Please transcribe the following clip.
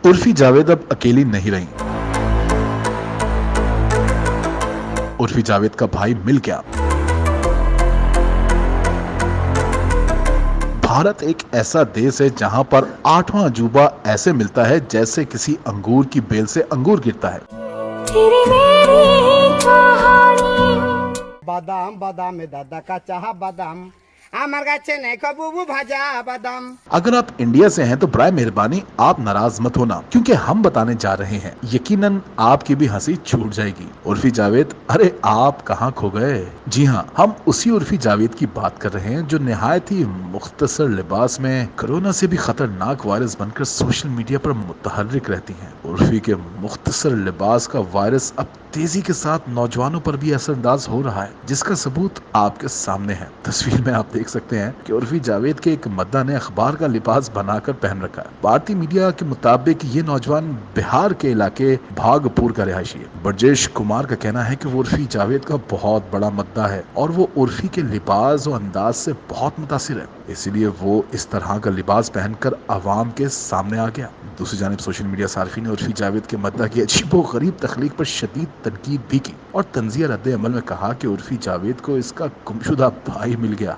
उर्फी जावेद अब अकेली नहीं रही। उर्फी जावेद का भाई मिल गया। भारत एक ऐसा देश है जहां पर 8वां अजूबा ऐसे मिलता है जैसे किसी अंगूर की बेल से अंगूर गिरता है। तेरी मेरी कहानी। बादाम बादाम में दादा का चाह बादाम আমার কাছে নেই কবুবু ভাজা বাদাম। अगर आप इंडिया से हैं तो बराए मेहरबानी आप नाराज मत होना, क्योंकि हम बताने जा रहे हैं, यकीनन आपकी भी हंसी छूट जाएगी। उर्फी जावेद, अरे आप कहाँ खो गए? जी हाँ, हम उसी उर्फी जावेद की बात कर रहे हैं जो निहायत ही मुख्तसर लिबास में कोरोना से भी खतरनाक वायरस बनकर सोशल मीडिया पर मुतहर्रिक रहती हैं। उर्फी के मुख्तसर लिबास का वायरस अब तेजी के साथ नौजवानों पर भी असरअंदाज हो रहा है, जिसका सबूत आपके सामने है। तस्वीर में आप देख सकते हैं कि उर्फी जावेद के एक मद्दा ने अखबार का लिबास बनाकर पहन रखा है। भारतीय मीडिया के मुताबिक ये नौजवान बिहार के इलाके भागपुर का रिहायशी है। ब्रजेश कुमार का कहना है कि वो उर्फी जावेद का बहुत बड़ा मद्दा है और वो उर्फी के लिबास और अंदाज से बहुत मुतासिर है, इसीलिए वो इस तरह का लिबास पहनकर आवाम के सामने आ गया। दूसरी जानिब सोशल मीडिया सार्फिन ने उर्फी जावेद के मद्दा की अजीबोगरीब तख्लीक पर शदीद तनकीद भी की और तंजिया रद्द अमल में कहा कि उर्फी जावेद को इसका गुमशुदा भाई मिल गया।